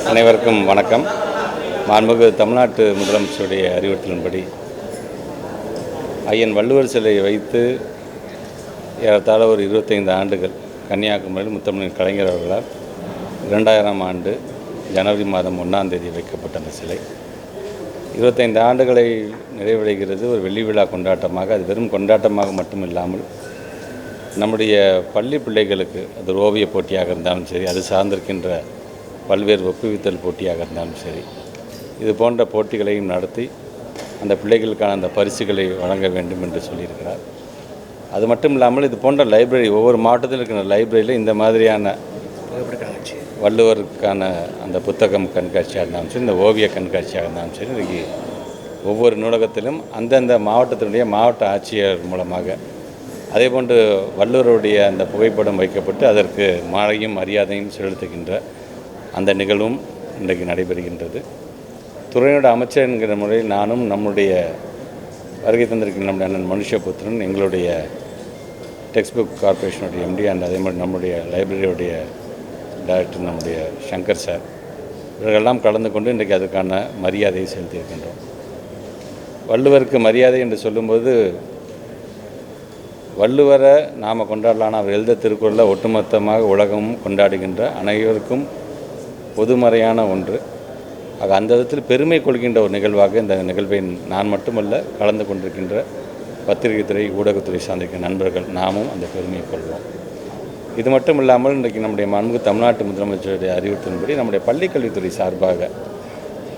அனைவருக்கும் வணக்கம். மாண்புமிகு தமிழ்நாட்டு முதலமைச்சருடைய அறிவுறுத்தலின்படி ஐயன் வள்ளுவர் சிலை வைத்து ஏறத்தாழ ஒரு 25 ஆண்டுகள் கன்னியாகுமரியில் முத்தமிழ் கலைஞர் அவர்களால் 2000ஆம் ஆண்டு ஜனவரி மாதம் 1ஆம் தேதி வைக்கப்பட்ட அந்த சிலை 25 ஆண்டுகளை நிறைவடைகிறது. ஒரு வெள்ளி விழா கொண்டாட்டமாக, அது வெறும் கொண்டாட்டமாக மட்டும் இல்லாமல் நம்முடைய பள்ளி பிள்ளைகளுக்கு அது ஒரு ஓவிய போட்டியாக இருந்தாலும் சரி, அது சார்ந்திருக்கின்ற பல்வேறு ஒப்புவித்தல் போட்டியாக இருந்தாலும் சரி, இது போன்ற போட்டிகளையும் நடத்தி அந்த பிள்ளைகளுக்கான அந்த பரிசுகளை வழங்க வேண்டும் என்று சொல்லியிருக்கிறார். அது மட்டும் இல்லாமல் இது போன்ற லைப்ரரி, ஒவ்வொரு மாவட்டத்தில் இருக்கிற லைப்ரரியில் இந்த மாதிரியான வள்ளுவருக்கான அந்த புத்தகம் கண்காட்சியாக இருந்தாலும் சரி, இந்த ஓவிய கண்காட்சியாக இருந்தாலும் சரி, இன்றைக்கி ஒவ்வொரு நூலகத்திலும் அந்தந்த மாவட்டத்தினுடைய மாவட்ட ஆட்சியர் மூலமாக அதேபோன்று வள்ளுவருடைய அந்த புகைப்படம் வைக்கப்பட்டு அதற்கு மாலையும் மரியாதையும் செலுத்துகின்ற அந்த நிகழ்வும் இன்றைக்கு நடைபெறுகின்றது. துறையோட அமைச்சர் என்கிற முறையில் நானும் நம்முடைய வருகை தந்திருக்கின்ற நம்முடைய அண்ணன் மனுஷபுத்திரன், எங்களுடைய டெக்ஸ்ட் புக் கார்பரேஷனுடைய எம்டி அண்ட் அதே மாதிரி நம்முடைய லைப்ரரியுடைய டைரக்டர் நம்முடைய சங்கர் சார், இவர்களெல்லாம் கலந்து கொண்டு இன்றைக்கு அதுக்கான மரியாதையை செலுத்தியிருக்கின்றோம். வள்ளுவருக்கு மரியாதை என்று சொல்லும்போது வள்ளுவரை நாம் கொண்டாடலாம். அவர் எழுத திருக்குறளில் ஒட்டுமொத்தமாக உலகமும் கொண்டாடுகின்ற அனைவருக்கும் பொதுமறையான ஒன்று. ஆக அந்த விதத்தில் பெருமை கொள்கின்ற ஒரு நிகழ்வாக இந்த நிகழ்வை நான் மட்டுமல்ல, கலந்து கொண்டிருக்கின்ற பத்திரிகை துறை, ஊடகத்துறை சார்ந்திருக்கிற நண்பர்கள் நாமும் அந்த பெருமையை கொள்வோம். இது மட்டும் இல்லாமல் இன்றைக்கு நம்முடைய மாண்புமிகு தமிழ்நாட்டு முதலமைச்சருடைய அறிவுறுத்தின்படி நம்முடைய பள்ளிக்கல்வித்துறை சார்பாக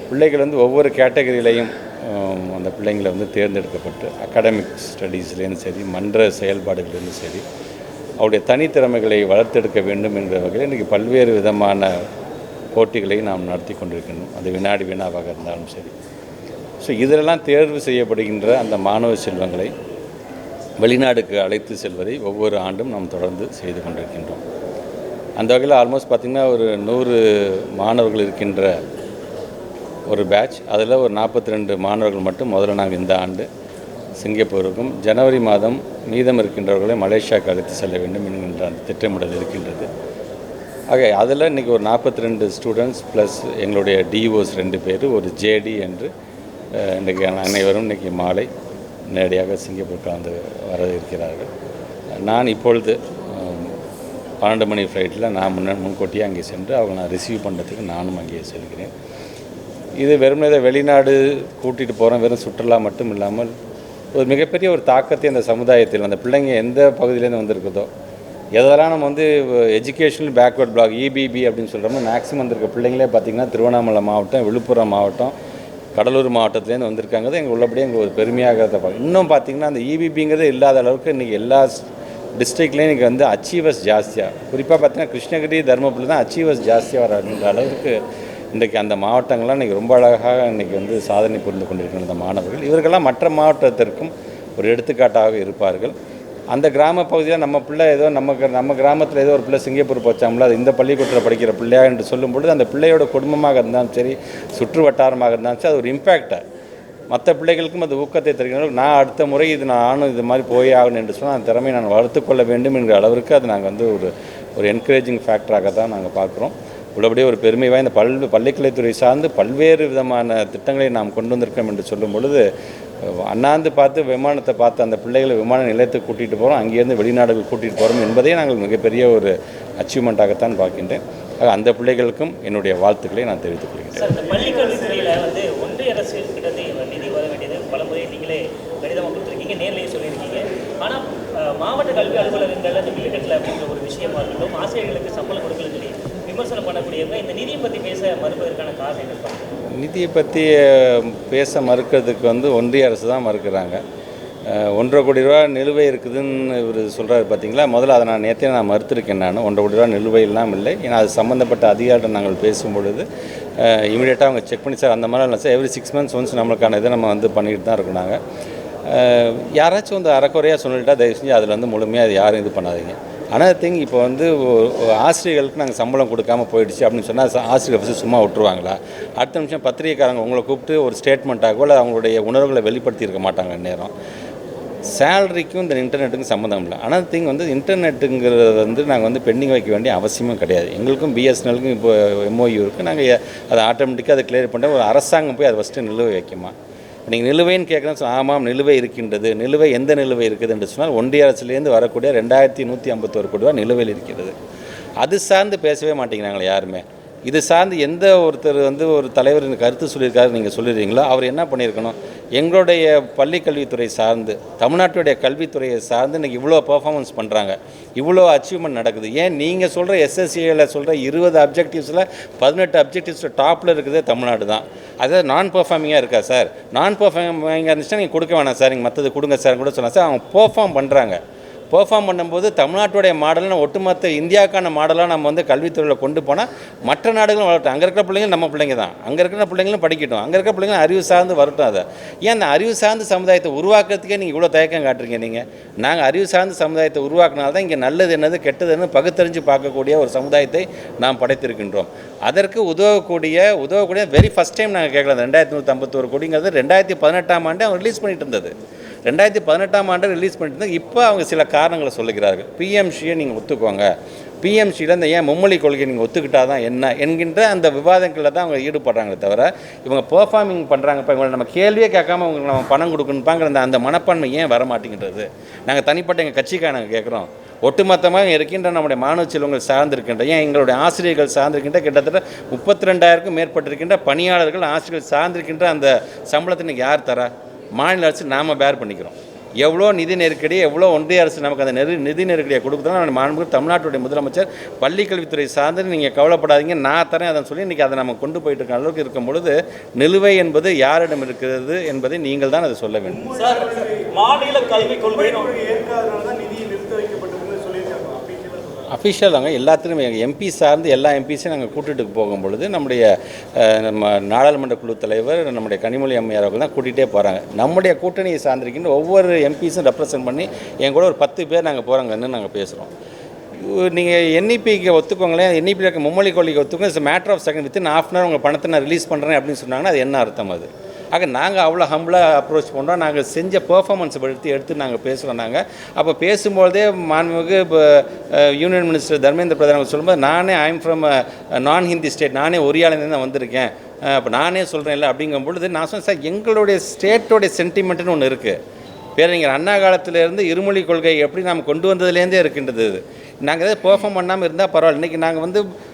பிள்ளைகள் ஒவ்வொரு கேட்டகரியிலையும் அந்த பிள்ளைங்களை தேர்ந்தெடுக்கப்பட்டு அகாடமிக் ஸ்டடீஸ்லேருந்து சரி, மன்ற செயல்பாடுகளிலிருந்து சரி, அவருடைய தனித்திறமைகளை வளர்த்தெடுக்க வேண்டும் என்ற வகையில் இன்றைக்கி பல்வேறு விதமான போட்டிகளை நாம் நடத்தி கொண்டிருக்கின்றோம். அது வினாடி வினாவாக இருந்தாலும் சரி. ஸோ இதிலெல்லாம் தேர்வு செய்யப்படுகின்ற அந்த மாணவ செல்வங்களை வெளிநாடுக்கு அழைத்து செல்வதை ஒவ்வொரு ஆண்டும் நாம் தொடர்ந்து செய்து கொண்டிருக்கின்றோம். அந்த வகையில் ஆல்மோஸ்ட் பார்த்திங்கன்னா ஒரு 100 மாணவர்கள் இருக்கின்ற ஒரு பேட்ச். அதில் ஒரு 42 மாணவர்கள் மட்டும் முதல்ல நாங்கள் இந்த ஆண்டு சிங்கப்பூருக்கும், ஜனவரி மாதம் மீதம் இருக்கின்றவர்களை மலேசியாவுக்கு அழைத்து செல்ல வேண்டும் என்கின்ற அந்த திட்டமிடல் இருக்கின்றது. ஆக அதில் இன்றைக்கி ஒரு 42 ஸ்டூடெண்ட்ஸ் ப்ளஸ் எங்களுடைய டிஓஸ் 2 பேர், ஒரு ஜேடி என்று இன்றைக்கி அனைவரும் இன்றைக்கி மாலை நேரடியாக சிங்கப்பூர் கலந்து வர இருக்கிறார்கள். நான் இப்பொழுது 12 மணி ஃப்ளைட்டில் நான் முன்கூட்டியே அங்கே சென்று அவங்க நான் ரிசீவ் பண்ணுறதுக்கு நானும் அங்கே செல்கிறேன். இது வெறுமனே வெளிநாடு கூட்டிகிட்டு போகிறோம், வெறும் சுற்றுலா மட்டும் இல்லாமல் ஒரு மிகப்பெரிய ஒரு தாக்கத்தை அந்த சமுதாயத்தில், அந்த பிள்ளைங்க எந்த பகுதியிலேருந்து வந்திருக்குதோ, எதெல்லாம் நம்ம எஜுகேஷனல் பேக்வர்ட் பிளாக் இபிபி அப்படின்னு சொல்கிறோமோ, மேக்ஸிமம் வந்திருக்க பிள்ளைங்களே பார்த்திங்கன்னா திருவண்ணாமலை மாவட்டம், விழுப்புரம் மாவட்டம், கடலூர் மாவட்டத்துலேருந்து வந்திருக்காங்க. எங்கள் உள்ளபடியே எங்களுக்கு ஒரு பெருமையாக பார்க்கணும். இன்னும் பார்த்திங்கன்னா அந்த இபிபிங்கிறது இல்லாத அளவுக்கு இன்றைக்கி எல்லா டிஸ்ட்ரிக்ட்லேயும் இன்றைக்கி அச்சீவர்ஸ் ஜாஸ்தியாக, குறிப்பாக பார்த்திங்கன்னா கிருஷ்ணகிரி, தருமபுரி தான் அச்சீவர்ஸ் ஜாஸ்தியாக வராதுன்ற அளவுக்கு இன்றைக்கி அந்த மாவட்டங்கள்லாம் இன்றைக்கி ரொம்ப அழகாக இன்றைக்கி சாதனை புரிந்து கொண்டிருக்கிற அந்த மாணவர்கள், இவர்களெல்லாம் மற்ற மாவட்டத்திற்கும் ஒரு எடுத்துக்காட்டாக இருப்பார்கள். அந்த கிராம பகுதியில் நம்ம பிள்ளை ஏதோ நம்ம கிராமத்தில் ஏதோ ஒரு பிள்ளை சிங்கப்பூர் போச்சாங்களோ, அது இந்த பள்ளிக்கூடத்தில் படிக்கிற பிள்ளையா என்று சொல்லும்பொழுது அந்த பிள்ளையோட குடும்பமாக இருந்தாலும் சரி, சுற்று வட்டாரமாக இருந்தாலும் சரி, அது ஒரு இம்பேக்டை மற்ற பிள்ளைகளுக்கும் அது ஊக்கத்தை தருகின்ற, நான் அடுத்த முறை நானும் இது மாதிரி போய் ஆகணும் என்று சொன்னால் அந்த திறமையை நான் வளர்த்துக்கொள்ள வேண்டும் என்கிற அளவிற்கு அது நாங்கள் ஒரு என்கரேஜிங் ஃபேக்டராக தான் நாங்கள் பார்க்குறோம். உள்ளபடியே ஒரு பெருமை வாய்ந்த பள்ளிக்கலைத்துறை சார்ந்து பல்வேறு விதமான திட்டங்களை நாம் கொண்டு வந்திருக்கோம் என்று சொல்லும் பொழுது, அண்ணாந்து பார்த்து விமானத்தை பார்த்து அந்த பிள்ளைகளை விமான நிலையத்துக்கு கூட்டிகிட்டு போகிறோம், அங்கேருந்து வெளிநாடுகள் கூட்டிகிட்டு போகிறோம் என்பதே நாங்கள் மிகப்பெரிய ஒரு அச்சீவ்மெண்ட்டாகத்தான் பார்க்கின்றேன். அந்த பிள்ளைகளுக்கும் என்னுடைய வாழ்த்துக்களை நான் தெரிவித்துக் கொள்கிறேன். இந்த பள்ளிக்கல்வித்துறையில் ஒன்றிய அரசு கிட்டத்தட்ட நிதி வர வேண்டியது பல முறை நீங்களே கடிதமாக கொடுத்துருக்கீங்க, நேர்லேயே சொல்லியிருக்கீங்க. ஆனால் மாவட்ட கல்வி அலுவலகங்கள் அந்த பில்கட்டில் அப்படின்ற ஒரு விஷயமா இருக்கட்டும், ஆசிரியர்களுக்கு சம்பளம் கொடுக்கலன்னு சொல்லி விமர்சனம் பண்ணக்கூடியவங்க இந்த நிதியை பற்றி பேச மறுப்பதற்கான காரணம் என்ன? நிதியை பற்றி பேச மறுக்கிறதுக்கு ஒன்றிய அரசு தான் மறுக்கிறாங்க. 1.5 கோடி ரூபா நிலுவை இருக்குதுன்னு இவர் சொல்கிறாரு பார்த்தீங்களா. முதல்ல அதை நேற்றே நான் மறுத்திருக்கேன். நான் 1.5 கோடி ரூபா நிலுவை இல்லாமல் இல்லை. ஏன்னா அது சம்மந்தப்பட்ட அதிகாரிகள் நாங்கள் பேசும்பொழுது இமீடியட்டாக அவங்க செக் பண்ணி, சார் அந்த மாதிரி இல்லை சார், எவ்ரி 6 months ஒன்ஸ் நம்மளுக்கான இதை நம்ம பண்ணிக்கிட்டு தான் இருக்கோம். நாங்கள் யாராச்சும் அறக்குறையாக சொல்லிட்டா தயவு செஞ்சு அதில் முழுமையாக அது யாரும் இது பண்ணாதீங்க. ஆனால் திங் இப்போ ஆசிரியர்களுக்கு நாங்கள் சம்பளம் கொடுக்காமல் போயிடுச்சு அப்படின்னு சொன்னால் ஆசிரியர் சும்மா விட்டுருவாங்களா? அடுத்த நிமிஷம் பத்திரிகைக்காரங்க உங்களை கூப்பிட்டு ஒரு ஸ்டேட்மெண்ட்டாகவோ இல்லை அவங்களுடைய உணர்வுகளை வெளிப்படுத்தியிருக்க மாட்டாங்க நேரம். சேலரிக்கும் இந்த இன்டர்நெட்டுக்கும் சம்மந்தம் இல்லை. ஆனால் திங் வந்து இன்டர்நெட்டுங்கிறது வந்து நாங்கள் வந்து பெண்டிங் வைக்க வேண்டிய அவசியமும் கிடையாது. எங்களுக்கும் பிஎஸ்என்எலுக்கும் இப்போ MOU இருக்குது. நாங்கள் அதை ஆட்டோமேட்டிக்காக அதை கிளியர் பண்ணிட்டு ஒரு அரசாங்கம் போய் அதை ஃபஸ்ட்டு நிலுவை வைக்குமா? நீங்கள் நிலுவைன்னு கேட்குறேன்னு ஆமாம் நிலுவை இருக்கின்றது. நிலுவை எந்த நிலுவை இருக்குது என்று சொன்னால் ஒன்றிய அரசுலேருந்து வரக்கூடிய 2151 கோடி ரூபா நிலுவையில் இருக்கிறது. அது சார்ந்து பேசவே மாட்டேங்கிறாங்களே யாருமே. இது சார்ந்து எந்த ஒருத்தர் வந்து ஒரு தலைவர் கருத்து சொல்லியிருக்காரு நீங்கள் சொல்லிடுறீங்களோ அவர் என்ன பண்ணியிருக்கணும்? எங்களுடைய பள்ளிக்கல்வித்துறை சார்ந்து தமிழ்நாட்டுடைய கல்வித்துறையை சார்ந்து இன்றைக்கி இவ்வளோ பர்ஃபார்மன்ஸ் பண்ணுறாங்க, இவ்வளோ அச்சீவ்மெண்ட் நடக்குது. ஏன் நீங்கள் சொல்கிற SSCயில் சொல்கிற 20 அப்ஜெக்டிவ்ஸில் 18 அப்ஜெக்டிவ்ஸில் டாப்பில் இருக்கிறதே தமிழ்நாடு தான். அதாவது நான் பெர்ஃபார்மிங்காக இருக்கா சார்? நான் பெர்ஃபார்மிங்காக இருந்துச்சுன்னா நீங்கள் கொடுக்க வேணாம் சார், நீங்கள் மற்றது கொடுங்க சார் கூட சொல்லலாம் சார். அவங்க பெர்ஃபார்ம் பண்ணுறாங்க. பெர்ஃபார்ம் பண்ணும்போது தமிழ்நாட்டுடைய மாடல்னு ஒட்டுமொத்த இந்தியாவுக்கான மாடலாக நம்ம வந்து கல்வித்துறையில் கொண்டு போனால் மற்ற நாடுகளும் வரட்டும். அங்கே இருக்கிற பிள்ளைங்க நம்ம பிள்ளைங்க தான், அங்கே இருக்கிற பிள்ளைங்களும் படிக்கட்டும், அங்கே இருக்கிற பிள்ளைங்களும் அறிவு சார்ந்து வரட்டும். அதை ஏன் அந்த அறிவு சார்ந்த சமுதாயத்தை உருவாக்குறதுக்கே நீங்கள் இவ்வளோ தயக்கம் காட்டுறீங்க? நாங்கள் அறிவு சார்ந்த சமுதாயத்தை உருவாக்குனால்தான் இங்கே நல்லது என்னது கெட்டது என்ன பகுத்தறிஞ்சு பார்க்கக்கூடிய ஒரு சமுதாயத்தை நாம் படைத்திருக்கின்றோம். அதற்கு உதவக்கூடிய வெரி ஃபஸ்ட் டைம் நாங்கள் கேட்கலாம். 2151 கோடிங்கிறது 2018ஆம் ஆண்டு அவங்க ரிலீஸ் பண்ணிட்டு இருந்தது. 2018ஆம் ஆண்டு ரிலீஸ் பண்ணிட்டு இருந்தாங்க. இப்போ அவங்க சில காரணங்களை சொல்லுகிறார்கள். PMCயை நீங்கள் ஒத்துக்கோங்க, PMCயில் இந்த ஏன் மும்மொழி கொள்கை நீங்கள் ஒத்துக்கிட்டால் தான் என்ன என்கின்ற அந்த விவாதங்களில் தான் அவங்க ஈடுபடுறாங்களே தவிர இவங்க பெர்ஃபார்மிங் பண்ணுறாங்க. இப்போ இவங்களை நம்ம கேள்வியே கேட்காம அவங்களுக்கு நம்ம பணம் கொடுக்கணுப்பாங்கிற அந்த மனப்பான்மை ஏன் வர மாட்டேங்கிறது? நாங்கள் தனிப்பட்ட எங்கள் கட்சிக்காக நாங்கள் கேட்குறோம். ஒட்டுமொத்தமாக இருக்கின்ற நம்முடைய மாணவ செல்வங்கள் சார்ந்திருக்கின்ற ஏன் எங்களுடைய ஆசிரியர்கள் சார்ந்திருக்கின்ற கிட்டத்தட்ட 32,000க்கும் மேற்பட்டிருக்கின்ற பணியாளர்கள் ஆசிரியர்கள் சார்ந்திருக்கின்ற அந்த சம்பளத்தை இன்றைக்கி யார் தரா? மாநில அரசு நாம் பேர் பண்ணிக்கிறோம். எவ்வளோ நிதி நெருக்கடி, எவ்வளோ ஒன்றிய அரசு நமக்கு அந்த நிதி நெருக்கடியை கொடுக்குறோம். மாண்புமிகு தமிழ்நாட்டுடைய முதலமைச்சர் பள்ளிக்கல்வித்துறை சார்ந்து நீங்கள் கவலைப்படாதீங்க நான் தரேன் அதன்னு சொல்லி இன்றைக்கி அதை நம்ம கொண்டு போயிட்டு இருக்க அளவுக்கு இருக்கும் பொழுது நிலுவை என்பது யாரிடம் இருக்கிறது என்பதை நீங்கள் தான் அதை சொல்ல வேண்டும். சார், மாநில கல்விக் கொள்கை அஃபிஷியல் தாங்க எல்லாத்துலேயுமே MP சார்ந்து எல்லா MPஸையும் நாங்கள் கூட்டிகிட்டு போகும் பொழுது நம்ம நாடாளுமன்ற குழு தலைவர் நம்முடைய கனிமொழி அம்மையார் அவர்கள் தான் கூட்டிகிட்டே போகிறாங்க. நம்முடைய கூட்டணியை சார்ந்திருக்கின்ற ஒவ்வொரு MPஸும் ரெப்ரசன்ட் பண்ணி என் கூட ஒரு 10 பேர் நாங்கள் போகிறாங்கன்னு நாங்கள் பேசுகிறோம். நீங்கள் NEPக்கு ஒத்துக்கோங்களேன், NEPயில் இருக்க மும்மொழி கொள்கைக்கு ஒத்துக்கோங்க, it's matter of second within ½ hour உங்கள் பணத்தை நான் ரிலீஸ் பண்ணுறேன் அப்படின்னு சொன்னாங்கன்னா அது என்ன அர்த்தம்? அது ஆக நாங்கள் அவ்வளோ ஹம்பிளாக அப்ரோச் பண்ணுறோம். நாங்கள் செஞ்ச பெர்ஃபார்மன்ஸை எடுத்து நாங்கள் பேசுகிறோம். நாங்கள் அப்போ பேசும்போதே மாண்புமிகு இப்போ யூனியன் மினிஸ்டர் தர்மேந்திர பிரதான் சொல்லும்போது நானே ஐம் ஃப்ரம் நான் ஹிந்தி ஸ்டேட், நானே ஒரியாலேருந்து தான் வந்திருக்கேன், அப்போ நானே சொல்கிறேன் இல்லை அப்படிங்கும் பொழுது நான் சொன்னேன் சார் எங்களுடைய ஸ்டேட்டோடைய சென்டிமெண்ட்டுன்னு ஒன்று இருக்குது. பேரறிஞர் அண்ணா காலத்திலேருந்து இருமொழி கொள்கை எப்படி நாம் கொண்டு வந்ததுலேருந்தே இருக்கின்றது. நாங்கள் எதாவது பெர்ஃபார்ம் பண்ணாமல் இருந்தால் பரவாயில்ல. இன்றைக்கி நாங்கள் வந்து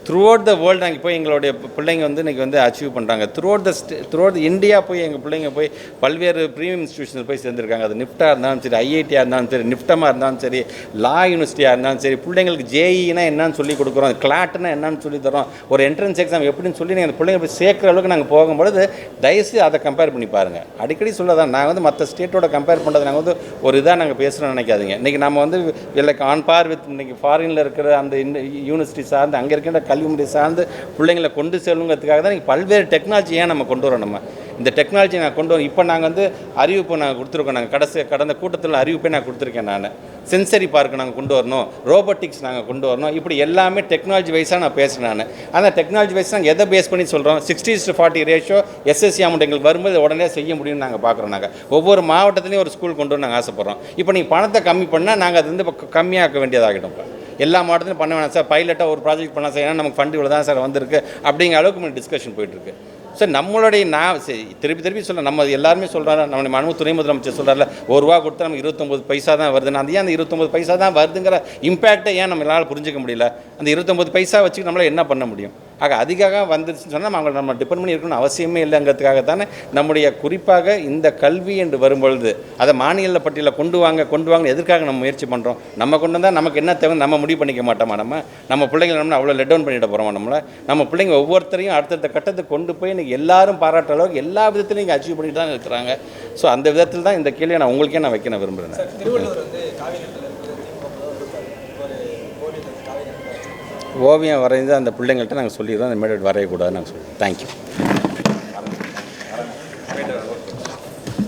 த்ரூ அவுட் த வேர்ல்டு நாங்கள் போய் எங்களுடைய பிள்ளைங்க வந்து இன்றைக்கி வந்து அச்சீவ் பண்ணுறாங்க. த்ரூ அவுட் இந்தியா போய் எங்கள் பிள்ளைங்க போய் பல்வேறு ப்ரீமியம் இன்ஸ்டியூஷனில் போய் சேர்ந்துருக்காங்க. அது நிஃப்டாக இருந்தாலும் சரி, IITயாக இருந்தாலும் சரி, நிஃப்டமாக இருந்தாலும் சரி, லா யூனிவர்சிட்டியாக இருந்தாலும் சரி, பிள்ளைங்களுக்கு JEEனா என்னன்னு சொல்லி கொடுக்குறோம், கிளாட்னா என்னன்னு சொல்லி தரோம், ஒரு என்ட்ரன்ஸ் எக்ஸாம் எப்படின்னு சொல்லி நீங்கள் அந்த பிள்ளைங்க போய் சேர்க்குற அளவுக்கு நாங்கள் போகும்பொழுது தயவுசெய்து அதை கம்பேர் பண்ணி பாருங்கள். அடிக்கடி சொல்லதான் நாங்கள் வந்து மற்ற ஸ்டேட்டோட கம்பேர் பண்ணுறது நாங்கள் வந்து ஒரு இதாக நாங்கள் பேசுகிறோன்னு நினைக்காதீங்க. இன்றைக்கி நம்ம வந்து லைக் ஆன் பார் வித் இன்றைக்கி ஃபாரினில் இருக்கிற அந்த யூனிவர்சிட்டி சார்ந்து அங்கே இருக்கின்ற கல்வி முறை சார்ந்து பிள்ளைங்களை கொண்டு செல்லுங்கிறதுக்காக தான் நீங்கள் பல்வேறு டெக்னாலஜி ஏன் நம்ம கொண்டு வரோம். நம்ம இந்த டெக்னாலஜி நான் கொண்டு வரோம். இப்போ நாங்கள் வந்து அறிவிப்பு நாங்கள் கொடுத்துருக்கோம். நாங்கள் கடந்த கூட்டத்தில் அறிவிப்பை நான் கொடுத்துருக்கேன். நான் சென்சரி பார்க்கு நாங்கள் கொண்டு வரணும், ரோபோட்டிக்ஸ் நாங்கள் கொண்டு வரணும், இப்படி எல்லாமே டெக்னாலஜி வைஸாக நான் பேசுகிறேன். நான் அந்த டெக்னாலஜி வைஸ் நாங்கள் எதை பேஸ் பண்ணி சொல்கிறோம்? 60:40 ரேஷியோ SSC அமௌண்ட் எங்களுக்கு வரும்போது உடனே செய்ய முடியும்னு நாங்கள் பார்க்குறோம். நாங்கள் ஒவ்வொரு மாவட்டத்துலேயும் ஒரு ஸ்கூல் கொண்டு வர நாங்கள் ஆசைப்பட்றோம். இப்போ நீங்கள் பணத்தை கம்மி பண்ணால் நாங்கள் அது வந்து கம்மியாக்க வேண்டியதாகிடும். இப்போ எல்லா மாவட்டத்திலும் பண்ண வேணாம் சார், பைலட்டாக ஒரு ப்ராஜெக்ட் பண்ணலாம் சார், ஏன்னா நமக்கு ஃபண்டு இவ்வளோ தான் சார் வந்திருக்கு அப்படிங்கிற அளவுக்கு டிஸ்கஷன் போயிட்டுருக்கு. சார் நம்மளுடைய திருப்பி சொல்ல நம்ம எல்லாருமே சொல்கிறாரு, நம்மளுடைய மாண்புமிகு துணை முதலமைச்சர் சொல்கிறார்ல, ₹1 கொடுத்தா நமக்கு 29 பைசா தான் வருதுன்னு. அது ஏன் அந்த 29 பைசா தான் வருதுங்கிற இம்பேக்டை ஏன் நம்மளால் புரிஞ்சிக்க முடியல? அந்த 29 பைசா வச்சுட்டு நம்மளால் என்ன பண்ண முடியும்? ஆக அதிகாக வந்துருச்சுன்னு சொன்னால் நம்ம டிபெண்ட் பண்ணி இருக்கணும்னு அவசியமே இல்லைங்கிறதுக்காக தானே நம்முடைய குறிப்பாக இந்த கல்வி என்று வரும்பொழுது அதை மாநில பட்டியலில் கொண்டு வாங்க எதற்காக நம்ம முயற்சி பண்ணுறோம்? நம்ம கொண்டு வந்தால் நமக்கு என்ன தேவை நம்ம முடிவு பண்ணிக்க மாட்டோமா? நம்ம பிள்ளைங்களை நம்ம அவ்வளோ லெட் டவுன் பண்ணிட போகிறோமா? நம்ம பிள்ளைங்க ஒவ்வொருத்தரையும் அடுத்தடுத்த கட்டத்துக்கு கொண்டு போய் இன்றைக்கி எல்லாரும் பாராட்டுற அளவுக்கு எல்லா விதத்துலையும் இங்கே அச்சீவ் பண்ணிட்டு தான் இருக்கிறாங்க. ஸோ அந்த விதத்தில் தான் இந்த கேள்வியை நான் உங்களுக்கே நான் வைக்க விரும்புகிறேன். ஓவியம் வரைந்து அந்த பிள்ளைங்கள்ட்ட நாங்கள் சொல்லிடுறோம், அந்த மேடம் வரையக்கூடாதுன்னு நாங்கள் சொல்லுவோம். தேங்க்யூ.